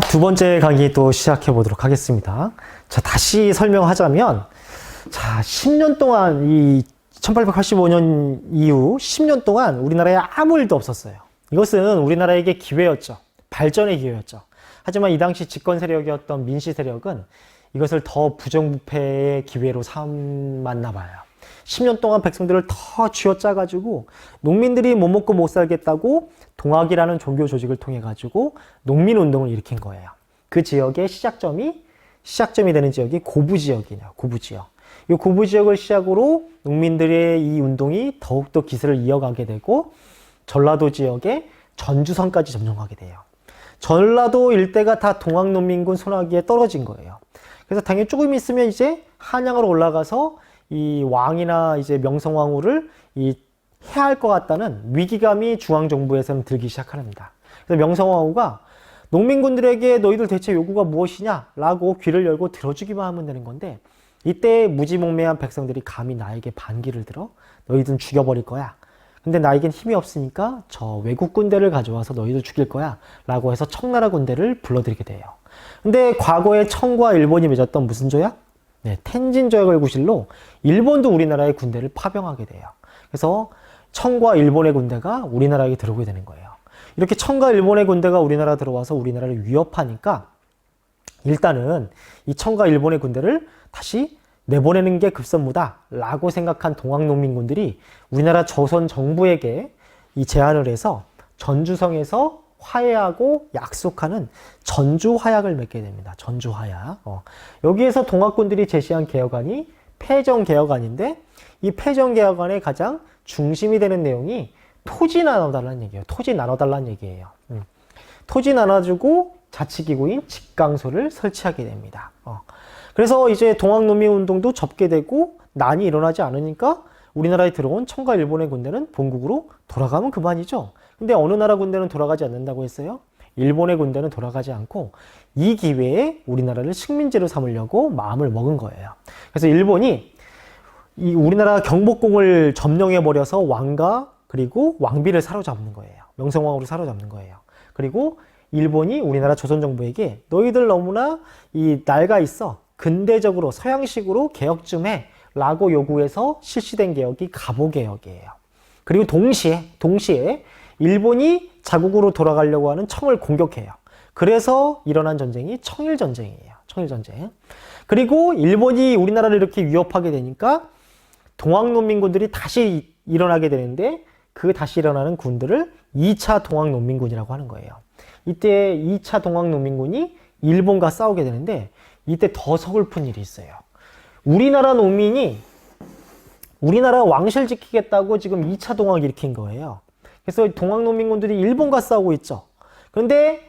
두 번째 강의 또 시작해 보도록 하겠습니다. 자, 다시 설명하자면, 자, 10년 동안, 이 1885년 이후 10년 동안 우리나라에 아무 일도 없었어요. 이것은 우리나라에게 기회였죠. 발전의 기회였죠. 하지만 이 당시 집권 세력이었던 민씨 세력은 이것을 더 부정부패의 기회로 삼았나 봐요. 10년 동안 백성들을 더 쥐어짜가지고 농민들이 못 먹고 못 살겠다고 동학이라는 종교 조직을 통해 가지고 농민운동을 일으킨 거예요. 그 지역의 시작점이 되는 지역이 고부지역이냐, 고부지역. 이 고부지역을 시작으로 농민들의 이 운동이 더욱더 기세를 이어가게 되고 전라도 지역의 전주성까지 점령하게 돼요. 전라도 일대가 다 동학농민군 손아귀에 떨어진 거예요. 그래서 당연히 조금 있으면 이제 한양으로 올라가서 이 왕이나 이제 명성황후를 해할 것 같다는 위기감이 중앙정부에서는 들기 시작합니다. 그래서 명성황후가 농민군들에게 너희들 대체 요구가 무엇이냐? 라고 귀를 열고 들어주기만 하면 되는 건데, 이때 무지몽매한 백성들이 감히 나에게 반기를 들어 너희들은 죽여버릴 거야. 근데 나에겐 힘이 없으니까 저 외국 군대를 가져와서 너희들 죽일 거야. 라고 해서 청나라 군대를 불러들이게 돼요. 근데 과거에 청과 일본이 맺었던 무슨 조약? 네, 텐진 조약을 구실로 일본도 우리나라의 군대를 파병하게 돼요. 그래서 청과 일본의 군대가 우리나라에 들어오게 되는 거예요. 이렇게 청과 일본의 군대가 우리나라 들어와서 우리나라를 위협하니까 일단은 이 청과 일본의 군대를 다시 내보내는 게 급선무다 라고 생각한 동학농민군들이 우리나라 조선 정부에게 이 제안을 해서 전주성에서 화해하고 약속하는 전주화약을 맺게 됩니다. 전주화약. 여기에서 동학군들이 제시한 개혁안이 패정개혁안인데, 이 패정개혁안의 가장 중심이 되는 내용이 토지 나눠달라는 얘기예요. 토지 나눠달라는 얘기예요. 토지 나눠주고 자치기구인 직강소를 설치하게 됩니다. 그래서 이제 동학농민운동도 접게 되고 난이 일어나지 않으니까 우리나라에 들어온 청과 일본의 군대는 본국으로 돌아가면 그만이죠. 근데 어느 나라 군대는 돌아가지 않는다고 했어요? 일본의 군대는 돌아가지 않고 이 기회에 우리나라를 식민지로 삼으려고 마음을 먹은 거예요. 그래서 일본이 이 우리나라 경복궁을 점령해버려서 왕과 그리고 왕비를 사로잡는 거예요. 명성황후를 사로잡는 거예요. 그리고 일본이 우리나라 조선정부에게 너희들 너무나 이 낡아 있어. 근대적으로 서양식으로 개혁 좀 해. 라고 요구해서 실시된 개혁이 갑오개혁이에요. 그리고 동시에 일본이 자국으로 돌아가려고 하는 청을 공격해요. 그래서 일어난 전쟁이 청일전쟁이에요. 청일전쟁. 그리고 일본이 우리나라를 이렇게 위협하게 되니까 동학농민군들이 다시 일어나게 되는데, 그 다시 일어나는 군들을 2차 동학농민군이라고 하는 거예요. 이때 2차 동학농민군이 일본과 싸우게 되는데, 이때 더 서글픈 일이 있어요. 우리나라 농민이 우리나라 왕실 지키겠다고 지금 2차 동학 일으킨 거예요. 그래서 동학농민군들이 일본과 싸우고 있죠. 그런데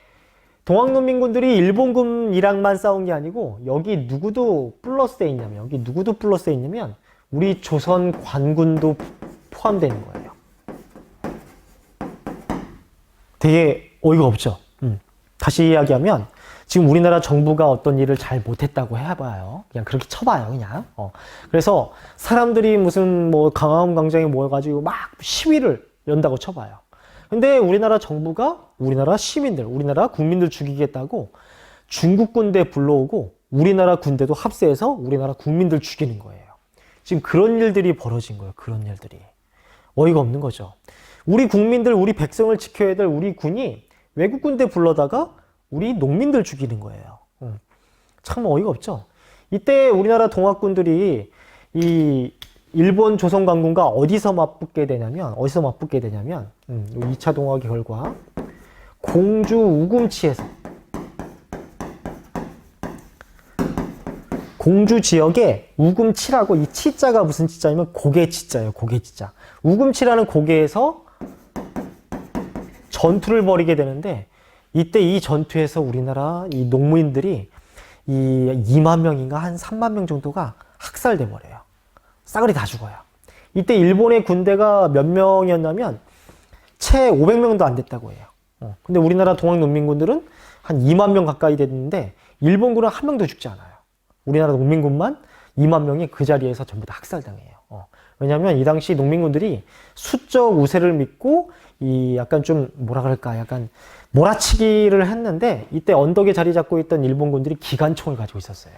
동학농민군들이 일본군이랑만 싸운 게 아니고 여기 누구도 플러스에 있냐면 우리 조선 관군도 포함되는 거예요. 되게 어이가 없죠. 다시 이야기하면 지금 우리나라 정부가 어떤 일을 잘 못했다고 해봐요. 그냥 그렇게 쳐봐요, 그냥. 그래서 사람들이 무슨 뭐 강화문 광장에 모여가지고 막 시위를 연다고 쳐봐요. 근데 우리나라 정부가 우리나라 시민들, 우리나라 국민들 죽이겠다고 중국 군대 불러오고 우리나라 군대도 합세해서 우리나라 국민들 죽이는 거예요. 지금 그런 일들이 벌어진 거예요. 그런 일들이. 어이가 없는 거죠. 우리 국민들, 우리 백성을 지켜야 될 우리 군이 외국 군대 불러다가 우리 농민들 죽이는 거예요. 참 어이가 없죠. 이때 우리나라 동학군들이 이 일본 조선 관군과 어디서 맞붙게 되냐면 2차 동학의 결과 공주 우금치에서, 공주 지역에 우금치라고, 이 치자가 무슨 치자냐면 고개치자예요. 고개치자. 우금치라는 고개에서 전투를 벌이게 되는데, 이때 이 전투에서 우리나라 이 농민들이 이 2만 명인가 한 3만 명 정도가 학살돼 버려요. 싸그리 다 죽어요. 이때 일본의 군대가 몇 명이었냐면 채 500명도 안 됐다고 해요. 근데 우리나라 동학농민군들은 한 2만 명 가까이 됐는데 일본군은 한 명도 죽지 않아요. 우리나라 농민군만 2만 명이 그 자리에서 전부 다 학살당해요. 왜냐하면 이 당시 농민군들이 수적 우세를 믿고 이 약간 좀 뭐라 그럴까 약간 몰아치기를 했는데 이때 언덕에 자리 잡고 있던 일본군들이 기관총을 가지고 있었어요.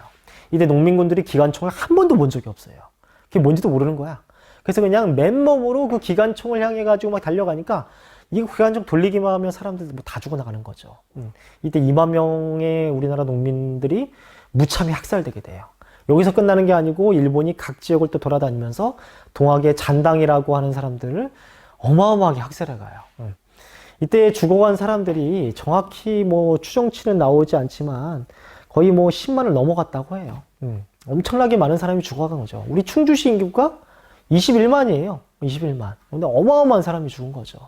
이때 농민군들이 기관총을 한 번도 본 적이 없어요. 그게 뭔지도 모르는 거야. 그래서 그냥 맨몸으로 그 기관총을 향해 가지고 막 달려가니까 이 기관총 돌리기만 하면 사람들 뭐 다 죽어나가는 거죠. 이때 2만 명의 우리나라 농민들이 무참히 학살되게 돼요. 여기서 끝나는 게 아니고 일본이 각 지역을 또 돌아다니면서 동학의 잔당이라고 하는 사람들을 어마어마하게 학살해 가요. 이때 죽어간 사람들이 정확히 뭐 추정치는 나오지 않지만 거의 뭐 10만을 넘어갔다고 해요. 엄청나게 많은 사람이 죽어간 거죠. 우리 충주시 인구가 21만이에요. 21만. 근데 어마어마한 사람이 죽은 거죠.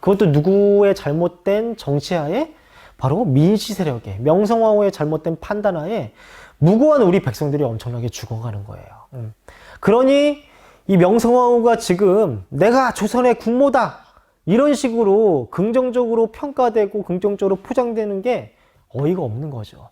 그것도 누구의 잘못된 정치하에 바로 민씨 세력의 명성황후의 잘못된 판단하에 무고한 우리 백성들이 엄청나게 죽어가는 거예요. 그러니 이 명성황후가 지금 내가 조선의 국모다 이런 식으로 긍정적으로 평가되고 긍정적으로 포장되는 게 어이가 없는 거죠.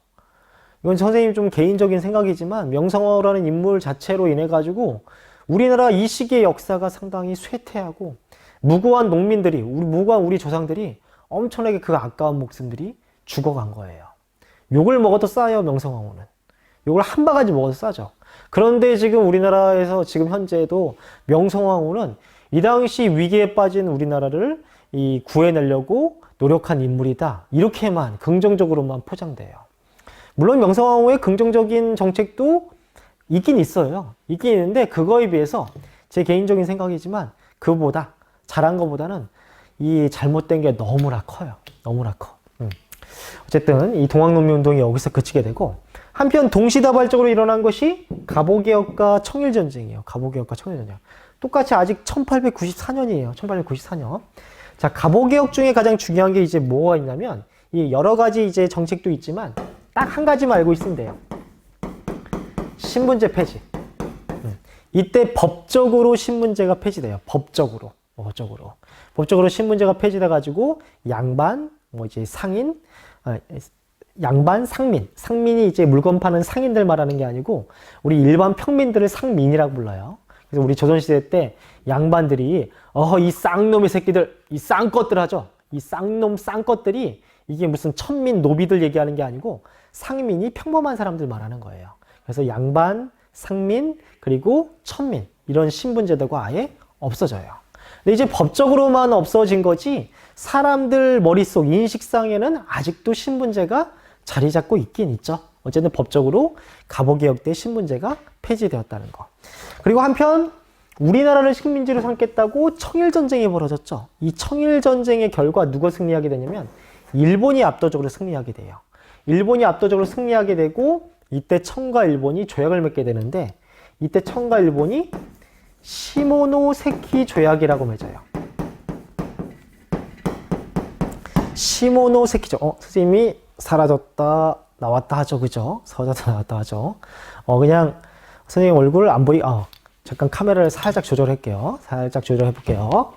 이건 선생님 좀 개인적인 생각이지만 명성황후라는 인물 자체로 인해 가지고 우리나라 이 시기의 역사가 상당히 쇠퇴하고 무고한 농민들이 무고한 우리 조상들이 엄청나게 그 아까운 목숨들이 죽어간 거예요. 욕을 먹어도 싸요. 명성황후는 욕을 한 바가지 먹어도 싸죠. 그런데 지금 우리나라에서 지금 현재도 명성황후는 이 당시 위기에 빠진 우리나라를 구해내려고 노력한 인물이다. 이렇게만 긍정적으로만 포장돼요. 물론 명성황후의 긍정적인 정책도 있긴 있어요. 있긴 있는데 그거에 비해서 제 개인적인 생각이지만 그보다 잘한 것보다는 이 잘못된 게 너무나 커요. 너무나 커. 어쨌든 이 동학농민운동이 여기서 그치게 되고 한편 동시다발적으로 일어난 것이 갑오개혁과 청일전쟁이에요. 갑오개혁과 청일전쟁. 똑같이 아직 1894년이에요. 1894년. 자, 갑오개혁 중에 가장 중요한 게 이제 뭐가 있냐면 이 여러 가지 이제 정책도 있지만 딱 한 가지만 알고 있으면 돼요. 신분제 폐지. 이때 법적으로 신분제가 폐지돼요. 법적으로 신분제가 폐지돼 가지고 양반, 뭐 이제 상인, 양반, 상민이 이제 물건 파는 상인들 말하는 게 아니고 우리 일반 평민들을 상민이라고 불러요. 그래서 우리 조선시대 때 양반들이 이 쌍놈의 새끼들, 이 쌍것들 하죠. 이 쌍놈 쌍것들이 이게 무슨 천민 노비들 얘기하는 게 아니고 상민이 평범한 사람들 말하는 거예요. 그래서 양반, 상민, 그리고 천민 이런 신분제도가 아예 없어져요. 근데 이제 법적으로만 없어진 거지 사람들 머릿속 인식상에는 아직도 신분제가 자리 잡고 있긴 있죠. 어쨌든 법적으로 갑오개혁 때 신분제가 폐지되었다는 거. 그리고 한편 우리나라를 식민지로 삼겠다고 청일전쟁이 벌어졌죠. 이 청일전쟁의 결과 누가 승리하게 되냐면 일본이 압도적으로 승리하게 돼요. 일본이 압도적으로 승리하게 되고 이때 청과 일본이 조약을 맺게 되는데 이때 청과 일본이 시모노세키 조약이라고 맺어요. 시모노세키죠. 선생님이 사라졌다 나왔다 하죠. 그죠? 사라졌다 나왔다 하죠. 그냥 선생님 얼굴 안 잠깐 카메라를 살짝 조절할게요. 살짝 조절해 볼게요.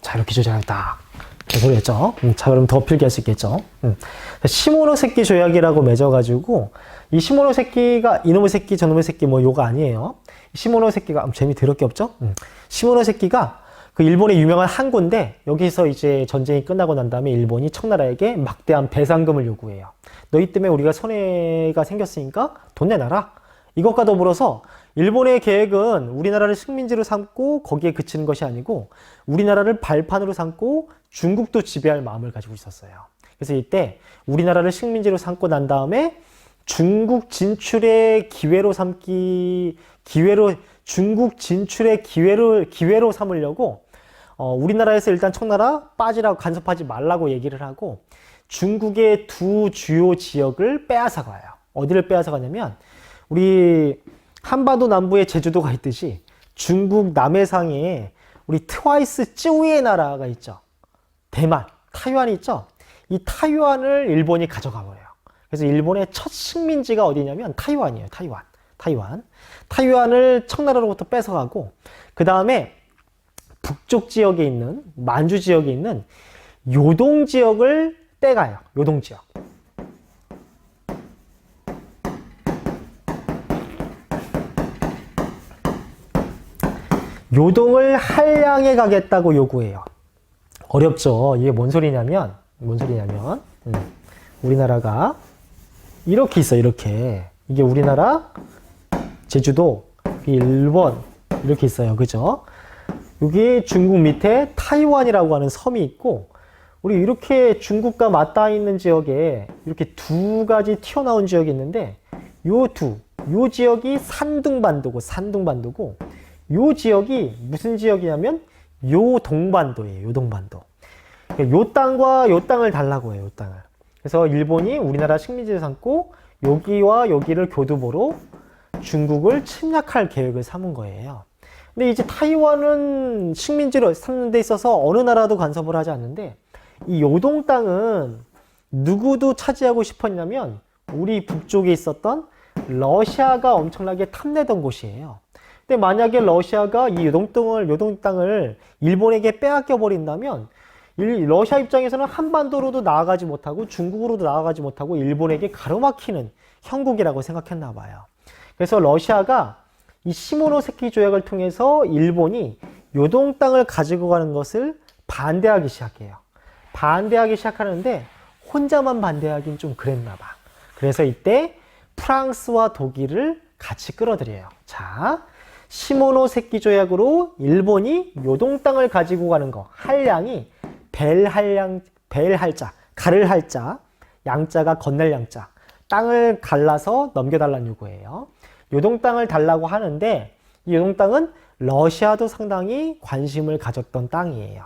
자, 이렇게 조절했다. 소리였죠. 자, 그럼 더 필기할 수 있겠죠. 시모노세키 조약이라고 맺어가지고 이 시모노세키가 이놈의 새끼 저놈의 새끼 뭐 요가 아니에요. 시모노세키가 재미 더럽게 없죠. 시모노세키가 그 일본의 유명한 항구인데 여기서 이제 전쟁이 끝나고 난 다음에 일본이 청나라에게 막대한 배상금을 요구해요. 너희 때문에 우리가 손해가 생겼으니까 돈 내놔라. 이것과 더불어서 일본의 계획은 우리나라를 식민지로 삼고 거기에 그치는 것이 아니고 우리나라를 발판으로 삼고 중국도 지배할 마음을 가지고 있었어요. 그래서 이때 우리나라를 식민지로 삼고 난 다음에 중국 진출의 기회로 삼으려고 우리나라에서 일단 청나라 빠지라고 간섭하지 말라고 얘기를 하고 중국의 두 주요 지역을 빼앗아 가요. 어디를 빼앗아 가냐면 우리 한반도 남부에 제주도가 있듯이 중국 남해상에 우리 트와이스 쯔위의 나라가 있죠. 대만, 타이완이 있죠. 이 타이완을 일본이 가져가 버려요. 그래서 일본의 첫 식민지가 어디냐면 타이완이에요. 타이완을 청나라로부터 뺏어가고 그 다음에 북쪽 지역에 있는 만주 지역에 있는 요동 지역을 떼가요. 요동 지역. 요동을 한량해 가겠다고 요구해요. 어렵죠. 이게 뭔 소리냐면 우리나라가 이렇게 있어. 이렇게. 이게 우리나라, 제주도, 일본 이렇게 있어요. 그죠? 여기 중국 밑에 타이완이라고 하는 섬이 있고, 우리 이렇게 중국과 맞닿아 있는 지역에 이렇게 두 가지 튀어나온 지역이 있는데, 요 지역이 산둥반도고, 요 지역이 무슨 지역이냐면 요동반도예요. 요동반도. 요 땅과 요 땅을 달라고 해요. 요 땅을. 그래서 일본이 우리나라 식민지를 삼고 여기와 여기를 교두보로 중국을 침략할 계획을 삼은 거예요. 근데 이제 타이완은 식민지로 삼는 데 있어서 어느 나라도 간섭을 하지 않는데, 이 요동 땅은 누구도 차지하고 싶었냐면 우리 북쪽에 있었던 러시아가 엄청나게 탐내던 곳이에요. 근데 만약에 러시아가 이 요동 땅을 일본에게 빼앗겨 버린다면 러시아 입장에서는 한반도로도 나아가지 못하고 중국으로도 나아가지 못하고 일본에게 가로막히는 형국이라고 생각했나 봐요. 그래서 러시아가 이 시모노세키 조약을 통해서 일본이 요동 땅을 가지고 가는 것을 반대하기 시작해요. 반대하기 시작하는데 혼자만 반대하긴 좀 그랬나 봐. 그래서 이때 프랑스와 독일을 같이 끌어들여요. 자, 시모노세키 조약으로 일본이 요동 땅을 가지고 가는 거, 한량이 벨할자, 가를 할자, 양자가 건넬 양자, 땅을 갈라서 넘겨달라는 요구예요. 요동 땅을 달라고 하는데, 이 요동 땅은 러시아도 상당히 관심을 가졌던 땅이에요.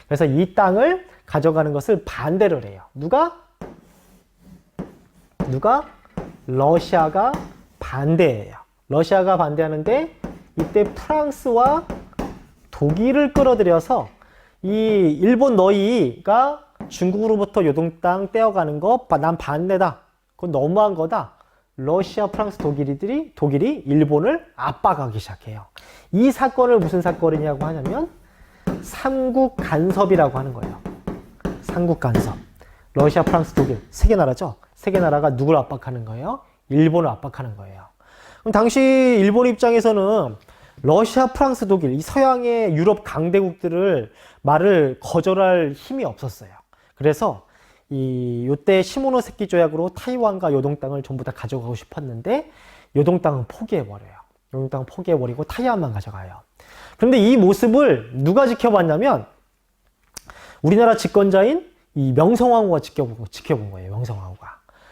그래서 이 땅을 가져가는 것을 반대를 해요. 누가? 러시아가 반대해요. 러시아가 반대하는데, 이때 프랑스와 독일을 끌어들여서 이 일본 너희가 중국으로부터 요동 땅 떼어가는 거 난 반대다. 그건 너무한 거다. 러시아, 프랑스, 독일이 일본을 압박하기 시작해요. 이 사건을 무슨 사건이냐고 하냐면 삼국 간섭이라고 하는 거예요. 삼국 간섭. 러시아, 프랑스, 독일 세 개 나라죠. 세 개 나라가 누굴 압박하는 거예요? 일본을 압박하는 거예요. 그럼 당시 일본 입장에서는 러시아, 프랑스, 독일 이 서양의 유럽 강대국들을 말을 거절할 힘이 없었어요. 그래서 요때 시모노세키 조약으로 타이완과 요동 땅을 전부 다 가져가고 싶었는데 요동 땅은 포기해버려요. 요동 땅은 포기해버리고 타이완만 가져가요. 그런데 이 모습을 누가 지켜봤냐면 우리나라 집권자인 이 명성황후가 지켜본 거예요.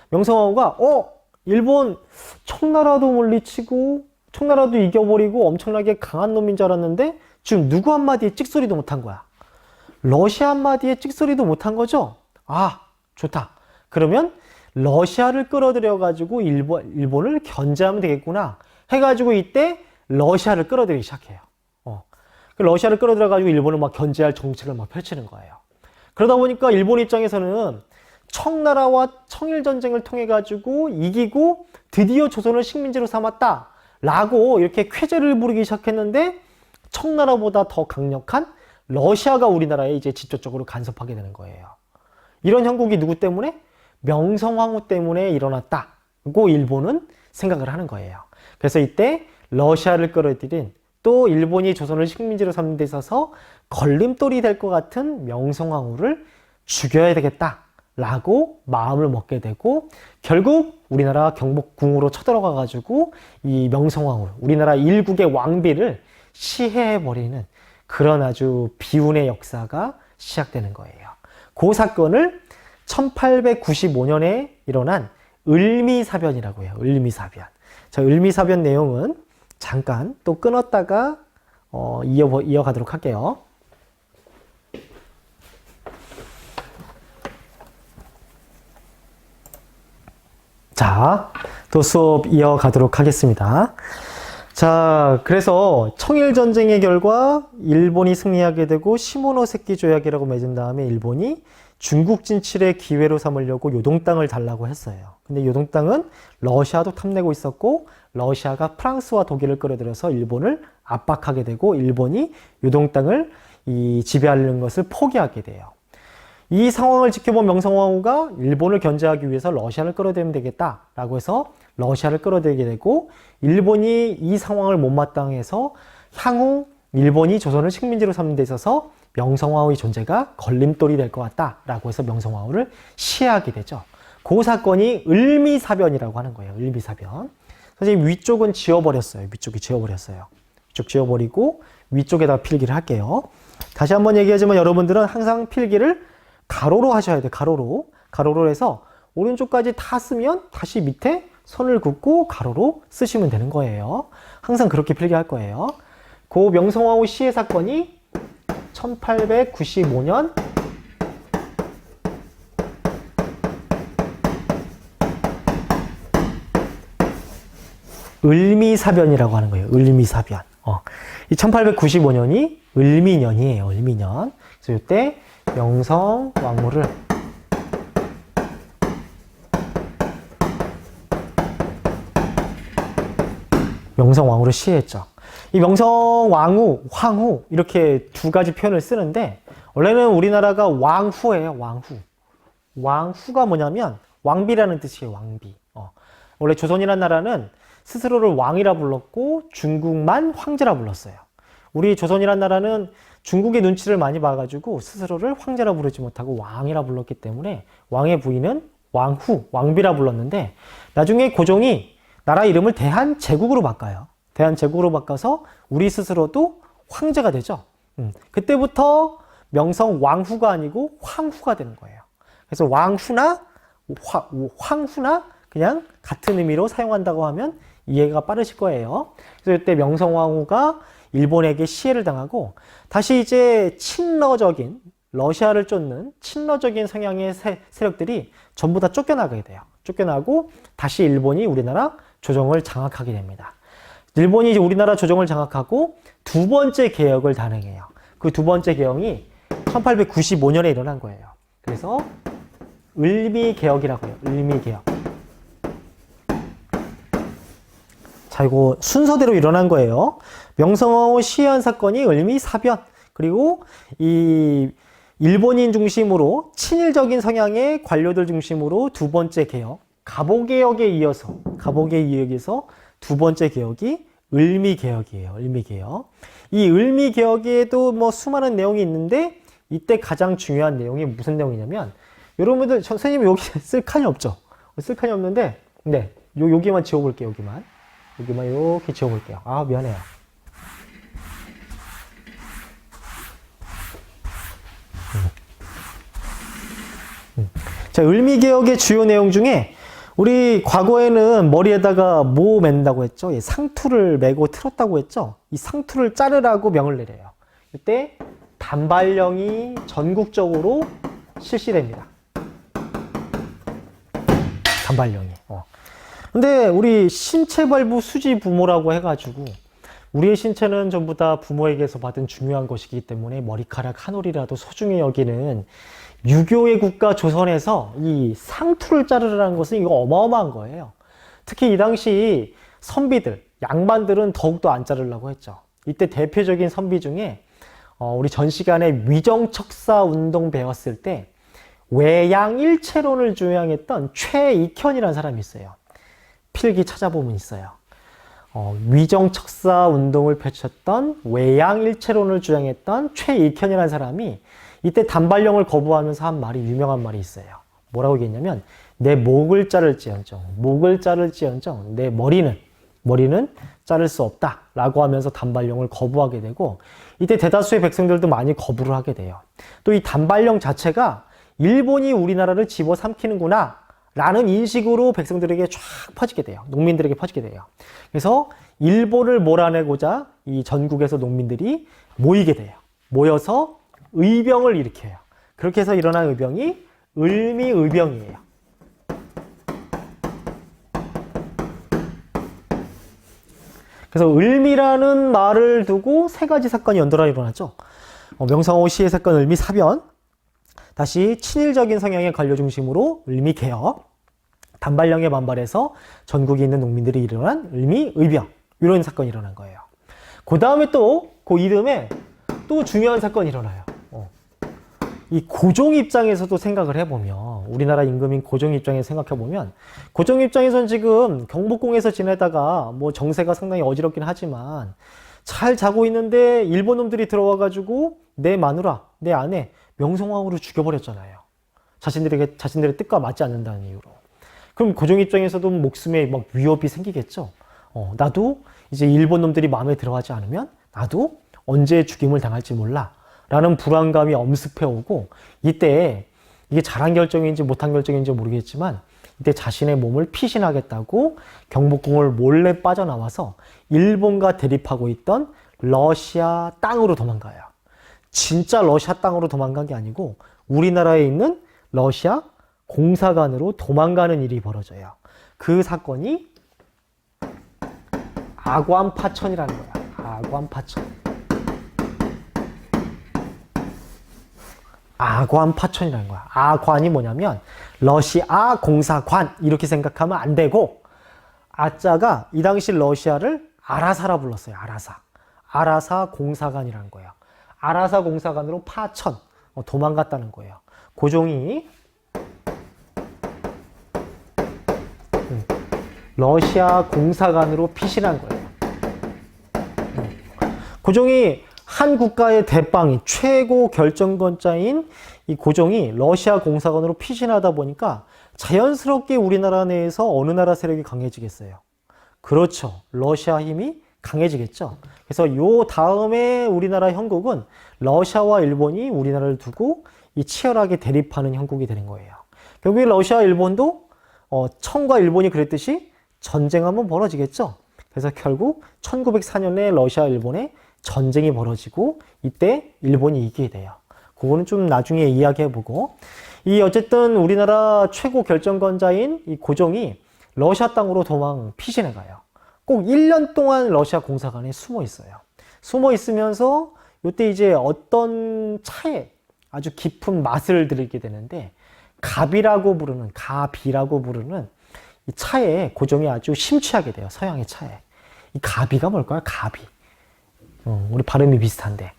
명성황후가 일본 청나라도 물리치고 청나라도 이겨버리고 엄청나게 강한 놈인 줄 알았는데 지금 누구 한마디에 찍소리도 못한 거야. 러시아 한마디에 찍소리도 못한 거죠? 아, 좋다. 그러면 러시아를 끌어들여가지고 일본을 견제하면 되겠구나 해가지고 이때 러시아를 끌어들이기 시작해요. 러시아를 끌어들여가지고 일본을 막 견제할 정책을 막 펼치는 거예요. 그러다 보니까 일본 입장에서는 청나라와 청일전쟁을 통해가지고 이기고 드디어 조선을 식민지로 삼았다 라고 이렇게 쾌재를 부르기 시작했는데 청나라보다 더 강력한 러시아가 우리나라에 이제 직접적으로 간섭하게 되는 거예요. 이런 형국이 누구 때문에? 명성황후 때문에 일어났다고 일본은 생각을 하는 거예요. 그래서 이때 러시아를 끌어들인 또 일본이 조선을 식민지로 삼는 데 있어서 걸림돌이 될 것 같은 명성황후를 죽여야 되겠다 라고 마음을 먹게 되고 결국 우리나라 경복궁으로 쳐들어가 가지고 이 명성황후, 우리나라 일국의 왕비를 시해해버리는 그런 아주 비운의 역사가 시작되는 거예요. 그 사건을 1895년에 일어난 을미사변이라고 해요. 을미사변. 자, 을미사변 내용은 잠깐 또 끊었다가 이어가도록 할게요. 자, 또 수업 이어가도록 하겠습니다. 자, 그래서 청일전쟁의 결과 일본이 승리하게 되고 시모노세키 조약이라고 맺은 다음에 일본이 중국 진출의 기회로 삼으려고 요동 땅을 달라고 했어요. 근데 요동 땅은 러시아도 탐내고 있었고 러시아가 프랑스와 독일을 끌어들여서 일본을 압박하게 되고 일본이 요동 땅을 지배하려는 것을 포기하게 돼요. 이 상황을 지켜본 명성황후가 일본을 견제하기 위해서 러시아를 끌어들이면 되겠다라고 해서 러시아를 끌어들이게 되고 일본이 이 상황을 못마땅해서 향후 일본이 조선을 식민지로 삼는 데 있어서 명성황후의 존재가 걸림돌이 될 것 같다라고 해서 명성황후를 시해하게 되죠. 그 사건이 을미사변이라고 하는 거예요. 을미사변. 선생님 위쪽은 지워버렸어요. 위쪽이 지워버렸어요. 위쪽 지워버리고 위쪽에다가 필기를 할게요. 다시 한번 얘기하지만 여러분들은 항상 필기를 가로로 하셔야 돼요. 가로로. 가로로 해서 오른쪽까지 다 쓰면 다시 밑에 선을 긋고 가로로 쓰시면 되는 거예요. 항상 그렇게 필기할 거예요. 그 명성황후 시해 사건이 1895년 을미사변이라고 하는 거예요. 을미사변. 이 1895년이 을미년이에요. 을미년. 그래서 이때 명성황후를 시해했죠. 이 명성왕후, 황후 이렇게 두 가지 표현을 쓰는데 원래는 우리나라가 왕후예요. 왕후. 왕후가 뭐냐면 왕비라는 뜻이에요. 왕비. 원래 조선이라는 나라는 스스로를 왕이라 불렀고 중국만 황제라 불렀어요. 우리 조선이라는 나라는 중국의 눈치를 많이 봐가지고 스스로를 황제라 부르지 못하고 왕이라 불렀기 때문에 왕의 부인은 왕후, 왕비라 불렀는데 나중에 고종이 나라 이름을 대한제국으로 바꿔요. 대한제국으로 바꿔서 우리 스스로도 황제가 되죠. 그때부터 명성왕후가 아니고 황후가 되는 거예요. 그래서 왕후나 황후나 그냥 같은 의미로 사용한다고 하면 이해가 빠르실 거예요. 그래서 이때 명성황후가 일본에게 시해를 당하고 다시 이제 친러적인 러시아를 쫓는 친러적인 성향의 세력들이 전부 다 쫓겨나게 돼요. 쫓겨나고 다시 일본이 우리나라 조정을 장악하게 됩니다. 일본이 이제 우리나라 조정을 장악하고 두 번째 개혁을 단행해요. 그 두 번째 개혁이 1895년에 일어난 거예요. 그래서 을미개혁이라고 해요. 을미개혁. 자, 이거 순서대로 일어난 거예요. 명성황후 시해한 사건이 을미사변. 그리고 이 일본인 중심으로 친일적인 성향의 관료들 중심으로 두 번째 개혁. 갑오개혁에 이어서 두 번째 개혁이 을미개혁이에요. 을미개혁. 이 을미개혁에도 뭐 수많은 내용이 있는데 이때 가장 중요한 내용이 무슨 내용이냐면 여러분들 선생님 여기 쓸 칸이 없죠? 쓸 칸이 없는데 네, 여기만 지워볼게요. 여기만 이렇게 지워볼게요. 아, 미안해요. 자, 을미개혁의 주요 내용 중에 우리 과거에는 머리에다가 뭐 맨다고 했죠? 예, 상투를 메고 틀었다고 했죠? 이 상투를 자르라고 명을 내려요. 이때 단발령이 전국적으로 실시됩니다. 단발령이. 근데 우리 신체발부 수지 부모라고 해가지고 우리의 신체는 전부 다 부모에게서 받은 중요한 것이기 때문에 머리카락 한 올이라도 소중히 여기는 유교의 국가 조선에서 이 상투를 자르라는 것은 이거 어마어마한 거예요. 특히 이 당시 선비들, 양반들은 더욱더 안 자르려고 했죠. 이때 대표적인 선비 중에 우리 전 시간에 위정척사 운동 배웠을 때 외양일체론을 주장했던 최익현이라는 사람이 있어요. 필기 찾아보면 있어요. 위정척사 운동을 펼쳤던 외양일체론을 주장했던 최익현이라는 사람이 이때 단발령을 거부하면서 한 말이 유명한 말이 있어요. 뭐라고 얘기했냐면 내 목을 자를지언정 내 머리는 자를 수 없다 라고 하면서 단발령을 거부하게 되고 이때 대다수의 백성들도 많이 거부를 하게 돼요. 또 이 단발령 자체가 일본이 우리나라를 집어삼키는구나 라는 인식으로 백성들에게 쫙 퍼지게 돼요. 농민들에게 퍼지게 돼요. 그래서 일본을 몰아내고자 이 전국에서 농민들이 모이게 돼요. 모여서 의병을 일으켜요. 그렇게 해서 일어난 의병이 을미의병이에요. 그래서 을미라는 말을 두고 세 가지 사건이 연달아 일어났죠. 명성황후 시해 사건 을미사변, 다시 친일적인 성향의 관료 중심으로 을미개혁, 단발령에 반발해서 전국에 있는 농민들이 일어난 을미의병, 이런 사건이 일어난 거예요. 그 다음에 또 그 이듬해 또 중요한 사건이 일어나요. 이 고종 입장에서도 생각을 해보면, 우리나라 임금인 고종 입장에서 생각해보면, 고종 입장에서는 지금 경복궁에서 지내다가 뭐 정세가 상당히 어지럽긴 하지만 잘 자고 있는데 일본 놈들이 들어와가지고 내 마누라, 내 아내 명성황후를 죽여버렸잖아요. 자신들의 뜻과 맞지 않는다는 이유로. 그럼 고종 입장에서도 목숨에 막 위협이 생기겠죠. 나도 이제 일본 놈들이 마음에 들어하지 않으면 나도 언제 죽임을 당할지 몰라 라는 불안감이 엄습해 오고, 이때 이게 잘한 결정인지 못한 결정인지 모르겠지만 이때 자신의 몸을 피신하겠다고 경복궁을 몰래 빠져나와서 일본과 대립하고 있던 러시아 땅으로 도망가요. 진짜 러시아 땅으로 도망간 게 아니고 우리나라에 있는 러시아 공사관으로 도망가는 일이 벌어져요. 그 사건이 아관파천이라는 거야. 아관파천. 아관파천이라는 거야. 아관이 뭐냐면 러시아 공사관 이렇게 생각하면 안 되고, 아자가 이 당시 러시아를 아라사라 불렀어요. 아라사 공사관이라는 거예요. 아라사 공사관으로 파천, 도망갔다는 거예요. 고종이 러시아 공사관으로 피신한 거예요. 고종이 한 국가의 대빵이 최고 결정권자인 이 고종이 러시아 공사관으로 피신하다 보니까 자연스럽게 우리나라 내에서 어느 나라 세력이 강해지겠어요? 그렇죠. 러시아 힘이 강해지겠죠. 그래서 요 다음에 우리나라 형국은 러시아와 일본이 우리나라를 두고 이 치열하게 대립하는 형국이 되는 거예요. 결국에 러시아, 일본도 청과 일본이 그랬듯이 전쟁 한번 벌어지겠죠. 그래서 결국 1904년에 러시아, 일본의 전쟁이 벌어지고 이때 일본이 이기게 돼요. 그거는 좀 나중에 이야기해보고, 이 어쨌든 우리나라 최고 결정권자인 이 고종이 러시아 땅으로 피신해 가요. 꼭 1년 동안 러시아 공사관에 숨어 있어요. 숨어 있으면서 이때 이제 어떤 차에 아주 깊은 맛을 들이게 되는데, 가비라고 부르는 이 차에 고종이 아주 심취하게 돼요. 서양의 차에. 이 가비가 뭘까요? 가비. 우리 발음이 비슷한데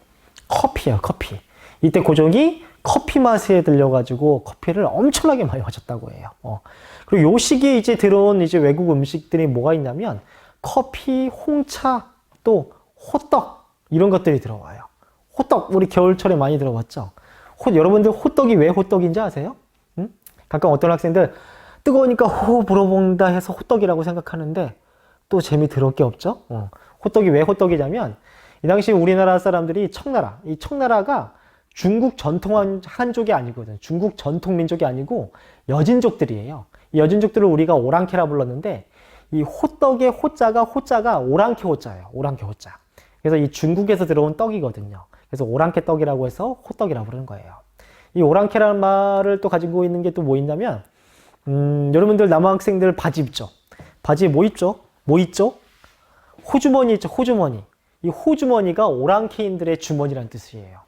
커피예요. 커피. 이때 고종이 커피 맛에 들려가지고 커피를 엄청나게 많이 마셨다고 해요. 그리고 요 시기에 이제 들어온 이제 외국 음식들이 뭐가 있냐면 커피, 홍차, 또 호떡 이런 것들이 들어와요. 호떡 우리 겨울철에 많이 들어봤죠. 여러분들 호떡이 왜 호떡인지 아세요? 응? 가끔 어떤 학생들 뜨거우니까 호 불어본다 해서 호떡이라고 생각하는데 또 재미 들을 게 없죠. 호떡이 왜 호떡이냐면 이 당시 우리나라 사람들이 이 청나라가 중국 전통 한족이 아니거든. 중국 전통 민족이 아니고 여진족들이에요. 이 여진족들을 우리가 오랑캐라 불렀는데, 이 호떡의 호자가 오랑캐 호자예요. 오랑캐 호자. 그래서 이 중국에서 들어온 떡이거든요. 그래서 오랑캐 떡이라고 해서 호떡이라고 부르는 거예요. 이 오랑캐라는 말을 또 가지고 있는 게 또 뭐 있냐면, 여러분들 남학생들 바지 입죠? 바지에 뭐 입죠? 호주머니 있죠? 호주머니. 이 호주머니가 오랑캐인들의 주머니라는 뜻이에요.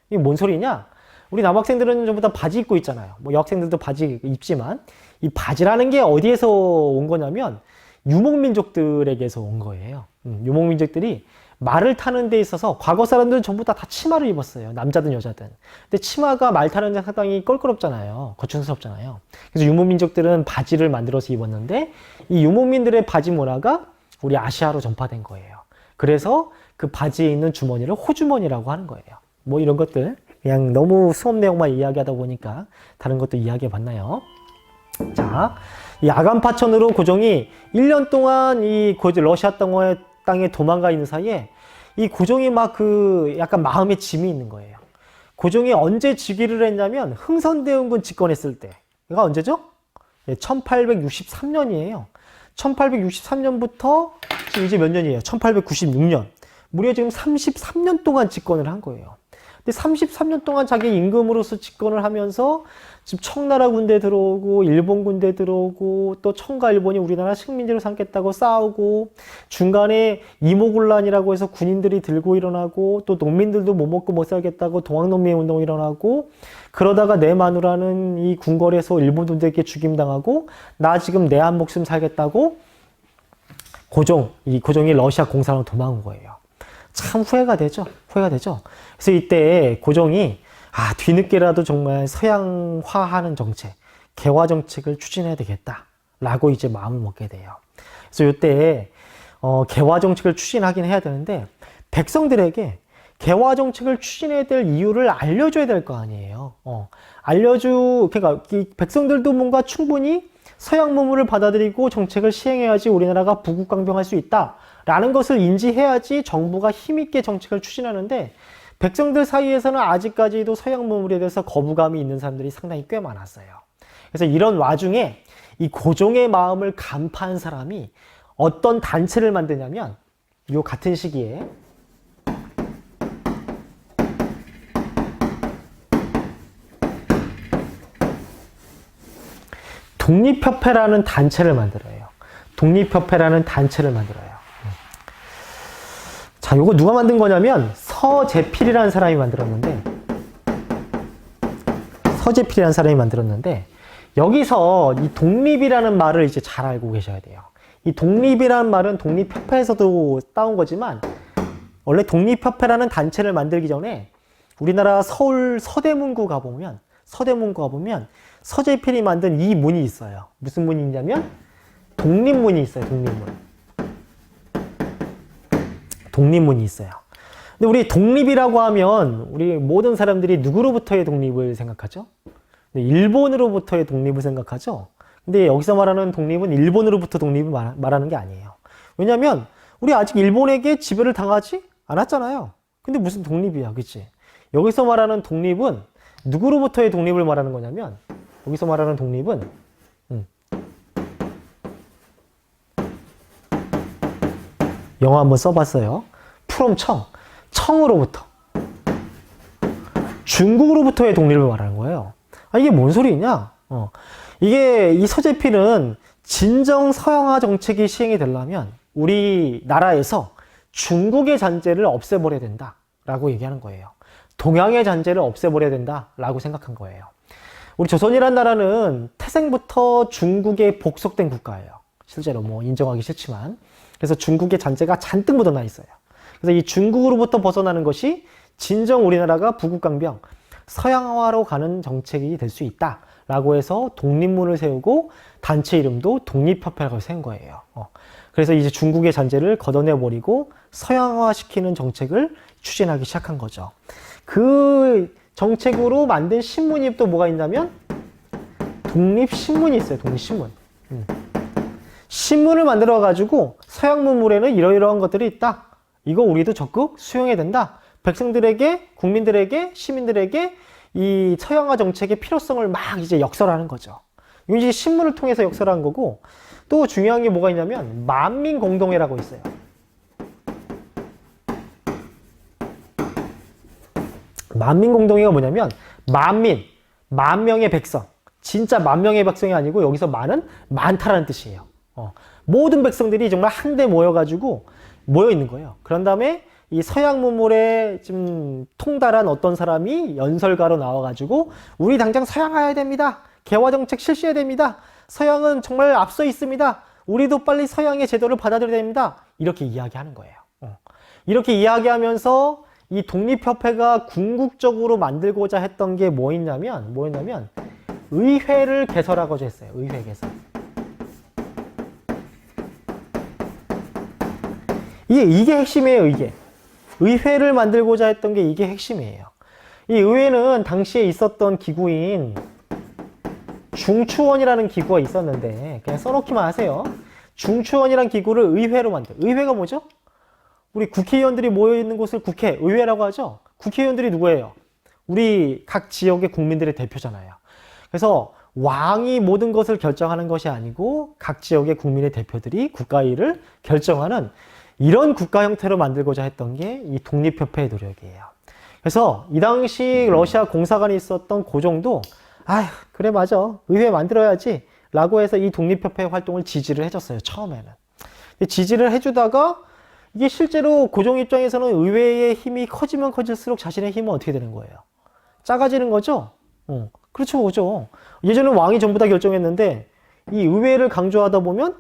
이게 뭔 소리냐? 우리 남학생들은 전부 다 바지 입고 있잖아요. 뭐 여학생들도 바지 입지만, 이 바지라는 게 어디에서 온 거냐면 유목민족들에게서 온 거예요. 유목민족들이 말을 타는 데 있어서 과거 사람들은 전부 다 치마를 입었어요. 남자든 여자든. 근데 치마가 말 타는 데 상당히 껄끄럽잖아요. 거추스럽잖아요. 그래서 유목민족들은 바지를 만들어서 입었는데, 이 유목민들의 바지 문화가 우리 아시아로 전파된 거예요. 그래서 그 바지에 있는 주머니를 호주머니라고 하는 거예요. 뭐 이런 것들 그냥 너무 수업 내용만 이야기하다 보니까 다른 것도 이야기해 봤나요? 자, 이 아간파천으로 고종이 1년 동안 이 러시아 땅에 도망가 있는 사이에 이 고종이 막 약간 마음에 짐이 있는 거예요. 고종이 언제 즉위를 했냐면 흥선대원군 집권했을 때. 이가 언제죠? 1863년이에요. 1863년부터 지금 이제 몇 년이에요? 1896년. 무려 지금 33년 동안 집권을 한 거예요. 근데 33년 동안 자기 임금으로서 집권을 하면서 지금 청나라 군대 들어오고 일본 군대 들어오고 또 청과 일본이 우리나라 식민지로 삼겠다고 싸우고, 중간에 이모군란이라고 해서 군인들이 들고 일어나고, 또 농민들도 못 먹고 못 살겠다고 동학농민 운동이 일어나고, 그러다가 내 마누라는 이 궁궐에서 일본 군대에게 죽임당하고, 나 지금 내 한 목숨 살겠다고 고종이 러시아 공사로 도망온 거예요. 참 후회가 되죠. 그래서 이때 고종이 뒤늦게라도 정말 서양화하는 정책, 개화 정책을 추진해야 되겠다라고 이제 마음을 먹게 돼요. 그래서 이때 개화 정책을 추진하긴 해야 되는데 백성들에게 개화 정책을 추진해야 될 이유를 알려줘야 될 거 아니에요. 그러니까 이 백성들도 뭔가 충분히 서양 문물을 받아들이고 정책을 시행해야지 우리나라가 부국강병할 수 있다라는 것을 인지해야지 정부가 힘있게 정책을 추진하는데, 백성들 사이에서는 아직까지도 서양 문물에 대해서 거부감이 있는 사람들이 상당히 꽤 많았어요. 그래서 이런 와중에 이 고종의 마음을 간파한 사람이 어떤 단체를 만드냐면, 요 같은 시기에 독립협회라는 단체를 만들어요. 독립협회라는 단체를 만들어요. 자, 요거 누가 만든 거냐면 서재필이라는 사람이 만들었는데, 여기서 이 독립이라는 말을 이제 잘 알고 계셔야 돼요. 이 독립이라는 말은 독립협회에서도 따온 거지만, 원래 독립협회라는 단체를 만들기 전에 우리나라 서울 서대문구 가보면 서재필이 만든 이 문이 있어요. 무슨 문이 있냐면 독립문이 있어요. 독립문이 있어요. 근데 우리 독립이라고 하면 우리 모든 사람들이 누구로부터의 독립을 생각하죠? 일본으로부터의 독립을 생각하죠? 근데 여기서 말하는 독립은 일본으로부터 독립을 말하는 게 아니에요. 왜냐면 우리 아직 일본에게 지배를 당하지 않았잖아요. 근데 무슨 독립이야, 그치? 여기서 말하는 독립은 누구로부터의 독립을 말하는 거냐면, 여기서 말하는 독립은 영어 한번 써봤어요. from 청으로부터, 중국으로부터의 독립을 말하는 거예요. 이게 뭔 소리냐? 이게 이 서재필은 진정 서양화 정책이 시행이 되려면 우리나라에서 중국의 잔재를 없애버려야 된다라고 얘기하는 거예요. 동양의 잔재를 없애버려야 된다라고 생각한 거예요. 우리 조선이란 나라는 태생부터 중국에 복속된 국가예요. 실제로 뭐 인정하기 싫지만. 그래서 중국의 잔재가 잔뜩 묻어나 있어요. 그래서 이 중국으로부터 벗어나는 것이 진정 우리나라가 부국강병, 서양화로 가는 정책이 될 수 있다라고 해서 독립문을 세우고 단체 이름도 독립협회라고 세운 거예요. 그래서 이제 중국의 잔재를 걷어내버리고 서양화시키는 정책을 추진하기 시작한 거죠. 그 정책으로 만든 신문이 또 뭐가 있냐면 독립신문이 있어요. 독립신문. 신문을 만들어 가지고 서양 문물에는 이러이러한 것들이 있다. 이거 우리도 적극 수용해야 된다. 백성들에게, 국민들에게, 시민들에게 이 서양화 정책의 필요성을 막 이제 역설하는 거죠. 이건 이제 신문을 통해서 역설한 거고, 또 중요한 게 뭐가 있냐면 만민공동회라고 있어요. 만민공동회가 뭐냐면 만 명의 백성, 진짜 만 명의 백성이 아니고 여기서 만은 많다라는 뜻이에요. 모든 백성들이 정말 한데 모여가지고 모여 있는 거예요. 그런 다음에 이 서양 문물에 좀 통달한 어떤 사람이 연설가로 나와가지고 우리 당장 서양화해야 됩니다. 개화 정책 실시해야 됩니다. 서양은 정말 앞서 있습니다. 우리도 빨리 서양의 제도를 받아들여야 됩니다. 이렇게 이야기하는 거예요. 이렇게 이야기하면서 이 독립협회가 궁극적으로 만들고자 했던 게 뭐였냐면 의회를 개설하고자 했어요. 의회 개설. 이게 핵심이에요. 의회를 만들고자 했던 게 이게 핵심이에요. 이 의회는 당시에 있었던 기구인 중추원이라는 기구가 있었는데 그냥 써놓기만 하세요. 중추원이라는 기구를 의회로 만들어요. 의회가 뭐죠? 우리 국회의원들이 모여있는 곳을 의회라고 하죠. 국회의원들이 누구예요? 우리 각 지역의 국민들의 대표잖아요. 그래서 왕이 모든 것을 결정하는 것이 아니고 각 지역의 국민의 대표들이 국가 일을 결정하는 이런 국가 형태로 만들고자 했던 게 이 독립협회의 노력이에요. 그래서 이 당시 러시아 공사관이 있었던 고종도 그래 맞아 의회 만들어야지 라고 해서 이 독립협회 활동을 지지를 해줬어요. 처음에는. 지지를 해주다가 이게 실제로 고종 입장에서는 의회의 힘이 커지면 커질수록 자신의 힘은 어떻게 되는 거예요? 작아지는 거죠? 그렇죠. 예전에 왕이 전부 다 결정했는데 이 의회를 강조하다 보면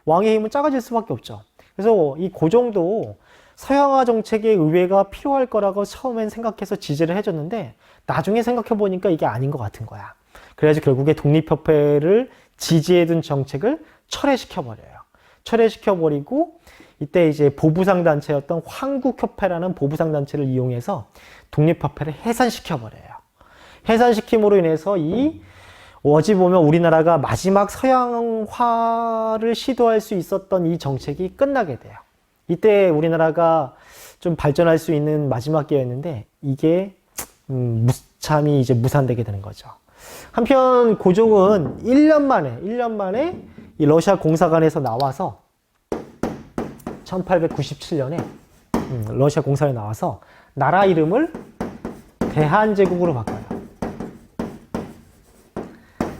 왕의 힘은 작아질 수밖에 없죠. 그래서 이 고종도 서양화 정책의 의회가 필요할 거라고 처음엔 생각해서 지지를 해줬는데 나중에 생각해보니까 이게 아닌 것 같은 거야. 그래서 결국에 독립협회를 지지해둔 정책을 철회시켜버려요. 철회시켜버리고 이때 이제 보부상 단체였던 황국협회라는 보부상 단체를 이용해서 독립협회를 해산시켜버려요. 해산시킴으로 인해서 어찌 보면 우리나라가 마지막 서양화를 시도할 수 있었던 이 정책이 끝나게 돼요. 이때 우리나라가 좀 발전할 수 있는 마지막 기회였는데 이게 무참히 이제 무산되게 되는 거죠. 한편 고종은 1년 만에 이 러시아 공사관에서 나와서 1897년에 러시아 공사관에 나와서 나라 이름을 대한제국으로 바꿔요.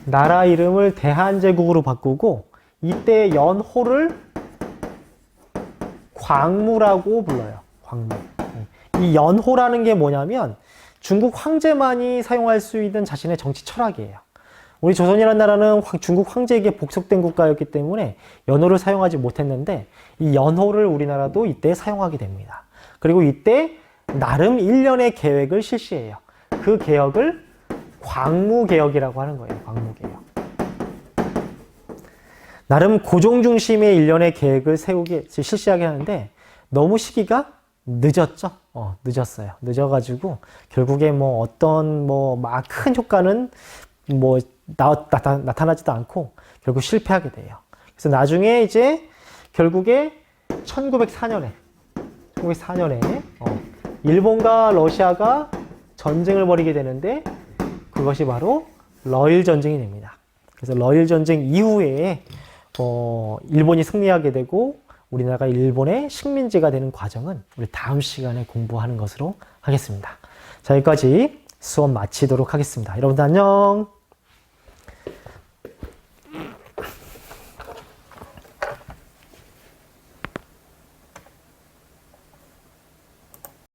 나라 이름을 대한제국으로 바꾸고 이때 연호를 광무라고 불러요. 광무. 이 연호라는 게 뭐냐면 중국 황제만이 사용할 수 있는 자신의 정치 철학이에요. 우리 조선이라는 나라는 중국 황제에게 복속된 국가였기 때문에 연호를 사용하지 못했는데 이 연호를 우리나라도 이때 사용하게 됩니다. 그리고 이때 나름 1년의 계획을 실시해요. 그 개혁을 광무개혁이라고 하는 거예요. 광무개혁. 나름 고종 중심의 일련의 계획을 실시하게 하는데 너무 시기가 늦었죠. 늦었어요. 늦어가지고 결국에 어떤 막 큰 효과는 나타나지도 않고 결국 실패하게 돼요. 그래서 나중에 이제 결국에 1904년에 일본과 러시아가 전쟁을 벌이게 되는데 그것이 바로 러일 전쟁이 됩니다. 그래서 러일 전쟁 이후에 일본이 승리하게 되고 우리나라가 일본의 식민지가 되는 과정은 우리 다음 시간에 공부하는 것으로 하겠습니다. 자, 여기까지 수업 마치도록 하겠습니다. 여러분들 안녕.